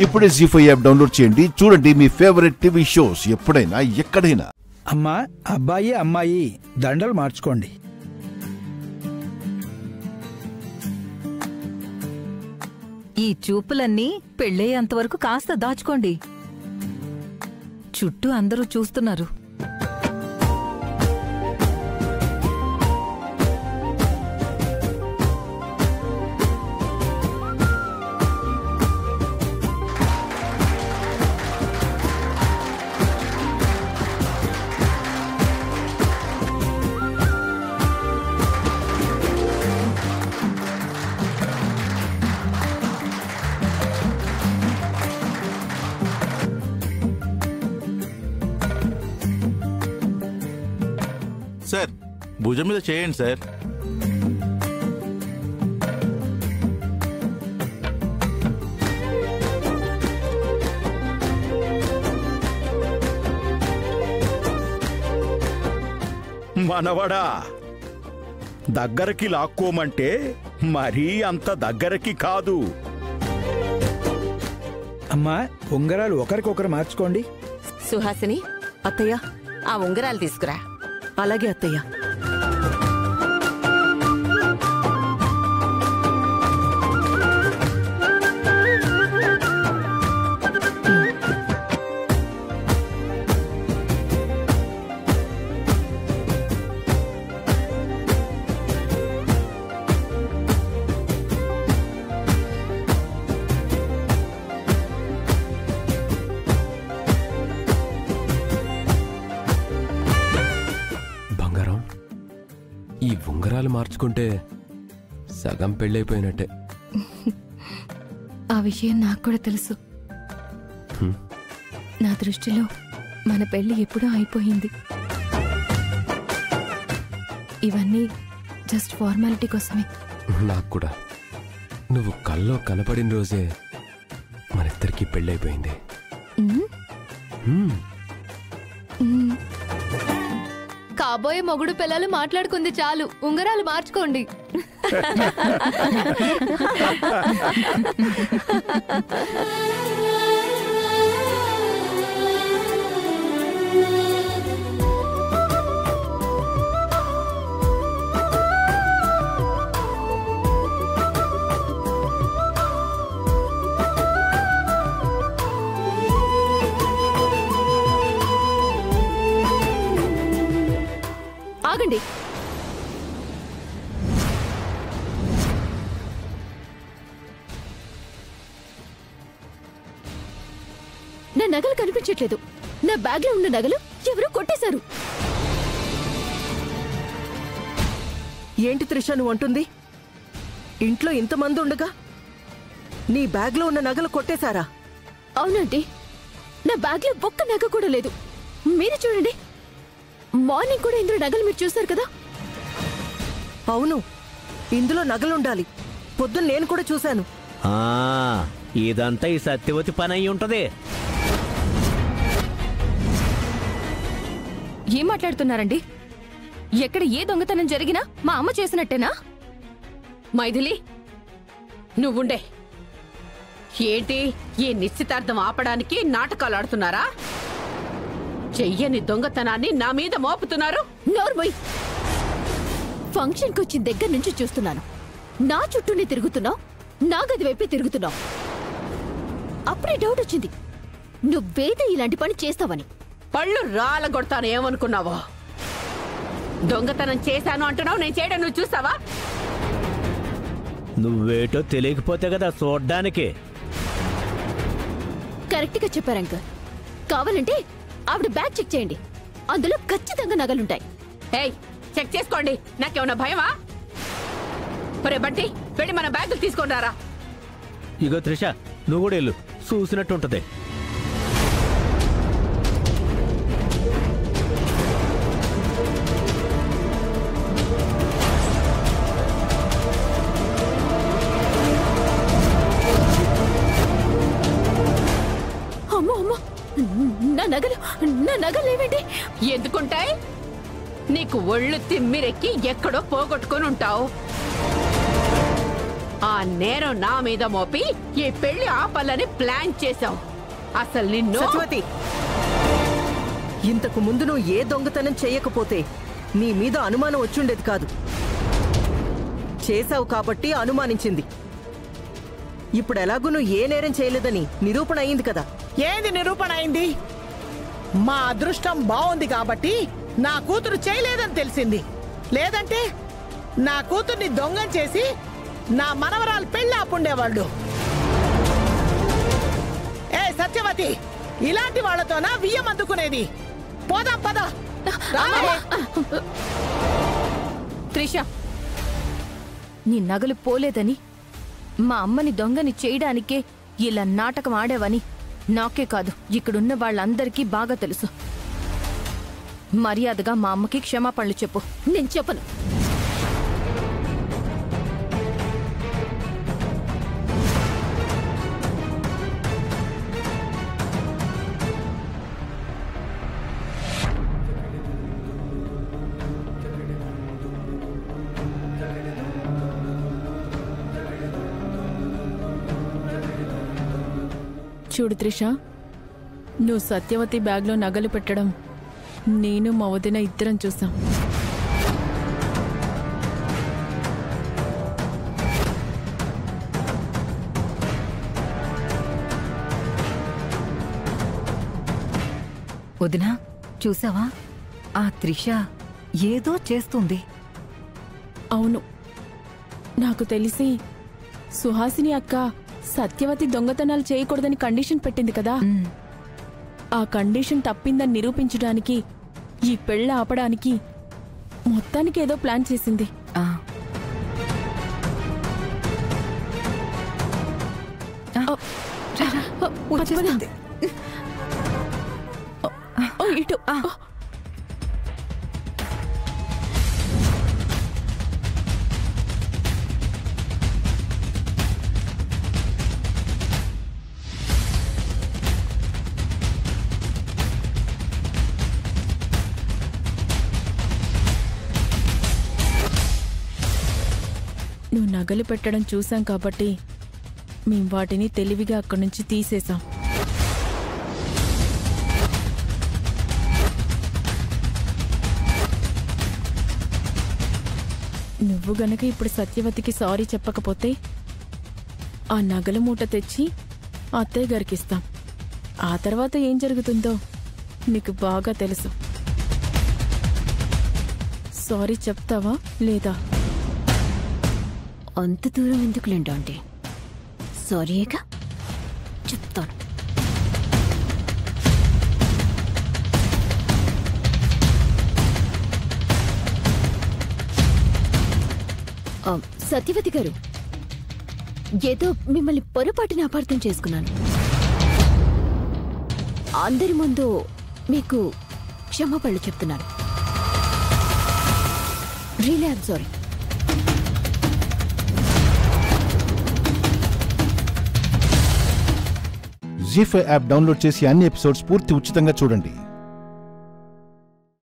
ఇప్పుడే జీ5 app download చేయండి. చూడండి మీ ఫేవరెట్ టీవీ షోస్ ఎప్పుడైనా ఎక్కడైనా. అమ్మా, అబ్బాయి అమ్మాయి దండలు మార్చుకోండి. ఈ చూపులన్నీ పెళ్ళయ్యేంతవరకు కాస్త దాచుకోండి. చుట్టూ అందరూ చూస్తున్నారు. సార్, భుజం మీద చేయండి సార్. మనవడా, దగ్గరకి లాక్కోమంటే మరీ అంత దగ్గరకి కాదు. అమ్మా, ఉంగరాలు ఒకరికొకరు మార్చుకోండి. సుహాసిని, అత్తయ్య ఆ ఉంగరాలు తీసుకురా. అలాగే అత్తయ్య. ఈ ఉంగరాలు మార్చుకుంటే సగం పెళ్ళైపోయినట్టే. ఆ విషయం నాకు కూడా తెలుసు. నా దృష్టిలో మన పెళ్లి ఎప్పుడూ అయిపోయింది. ఇవన్నీ జస్ట్ ఫార్మాలిటీ కోసమే. నాకు కూడా నువ్వు కల్లో కనపడిన రోజే మనిద్దరికి పెళ్ళైపోయింది. కాబోయే మొగుడు పిల్లలు మాట్లాడుకుంది చాలు, ఉంగరాలు మార్చుకోండి. ఆగండి. నా నగలు కనిపించట్లేదు. నా బ్యాగ్ లో ఉన్న నగలు ఎవరో కొట్టేశారు. ఏంటి త్రిష నువ్వు అంటుంది? ఇంట్లో ఇంతమంది ఉండగా నీ బ్యాగ్ లో ఉన్న నగలు కొట్టేశారా? అవునండి, నా బ్యాగ్ లో ఒక్క నగ కూడా లేదు. మీరు చూడండి, మార్నింగ్ కూడా ఇందులో నగలు మీరు చూశారు కదా. అవును, ఇందులో నగలుండాలి. పొద్దున్న నేను కూడా చూశాను. ఇదంతా ఈ సత్యవతి పని అయి ఉంటది. ఏం మాట్లాడుతున్నారండి? ఎక్కడ ఏ దొంగతనం జరిగినా మా అమ్మ చేసినట్టేనా? మైథిలి, నువ్వుండే. ఏంటి ఈ నిశ్చితార్థం ఆపడానికి నాటకాలు ఆడుతున్నారా? చెయ్యని దొంగతనాన్ని నా మీద మోపుతున్నారు. నోర్మోయ్, ఫంక్షన్కి వచ్చిన దగ్గర నుంచి చూస్తున్నాను. నా చుట్టూనే తిరుగుతున్నావు, నా గది వైపే తిరుగుతున్నావు. అప్పుడే డౌట్ వచ్చింది నువ్వేదో ఇలాంటి పని చేస్తావని. పళ్ళు రాలగొడతాను ఏమనుకున్నావో? దొంగతనం చేశాను అంటున్నావు, నేను చేయడం నువ్వు చూస్తావా? నువ్వేటో తెలియకపోతే కదా చూడ్డానికి. కరెక్ట్ గా చెప్పారంక. కావాలంటే ఆవిడ బ్యాగ్ చెక్ చేయండి, అందులో ఖచ్చితంగా నగలుంటాయి. ఏయ్, చెక్ చేసుకోండి. నాకేమన్నా భయమా? ఒరే బట్టి, వెళ్ళి మన బ్యాగులు తీసుకొని రారా. ఇగో త్రిష, నువ్వు కూడా వెళ్ళు, చూసినట్టుంటది. అమ్మో అమ్మో, నా నగలు ఏమిటి? ఎందుకుంటాయి? నీకు ఒళ్ళు తిమ్మిరెక్కి ఎక్కడో పోగొట్టుకుని ఉంటావు. ఆ నేరం నా మీద మోపి ఈ పెళ్లి ఆపాలని ప్లాన్ చేశావు. అసలు నిన్ను సత్యవతి, ఇంతకు ముందు నువ్వు ఏ దొంగతనం చేయకపోతే నీ మీద అనుమానం వచ్చుండేది కాదు. చేశావు కాబట్టి అనుమానించింది. ఇప్పుడు ఎలాగూ నువ్వు ఏ నేరం చేయలేదని నిరూపణ అయింది కదా. ఏంది నిరూపణ అయింది? మా అదృష్టం బాగుంది కాబట్టి నా కూతురు చేయలేదని తెలిసింది. లేదంటే నా కూతుర్ని దొంగం చేసి నా మనవరాలు పెళ్లి ఆపుండేవాళ్ళు. ఏ సత్యవతి, ఇలాంటి వాళ్లతోనా వియ్యం అందుకునేది? పోదాం పద. త్రిష, నీ నగలు పోలేదని, మా అమ్మని దొంగని చేయడానికే ఇలా నాటకం ఆడావని నాకే కాదు, ఇక్కడున్న వాళ్ళందరికీ బాగా తెలుసు. మర్యాదగా మా అమ్మకి క్షమాపణలు చెప్పు. నేను చెప్పను. చూడు త్రిష, నువ్వు సత్యవతి బ్యాగ్లో నగలు పెట్టడం నేను మా వదిన ఇద్దరం చూసాం. వదినా, చూసావా? ఆ త్రిష ఏదో చేస్తుంది. అవును, నాకు తెలిసి సుహాసిని అక్క సత్యవతి దొంగతనాలు చేయకూడదని కండిషన్ పెట్టింది కదా. ఆ కండిషన్ తప్పిందని నిరూపించడానికి, ఈ పెళ్ళ ఆపడానికి మొత్తానికి ఏదో ప్లాన్ చేసింది. ఇటు నువ్వు నగలు పెట్టడం చూసాం కాబట్టి మేం వాటిని తెలివిగా అక్కడి నుంచి తీసేశాం. నువ్వు గనక ఇప్పుడు సత్యవతికి సారీ చెప్పకపోతే ఆ నగల మూట తెచ్చి అత్తయ్య గారికి ఇస్తాం. ఆ తర్వాత ఏం జరుగుతుందో నీకు బాగా తెలుసు. సారీ చెప్తావా లేదా? అంత దూరం ఎందుకులేండి ఆంటీ, సారీగా చెప్తాను. సత్యవతి గారు, ఏదో మిమ్మల్ని పొరపాటున అపార్థం చేసుకున్నాను. అందరి ముందు మీకు క్షమాపణలు చెప్తున్నాను. Really I'm sorry. Zee5 app download చేసి అన్ని ఎపిసోడ్స్ పూర్తి ఉచితంగా చూడండి.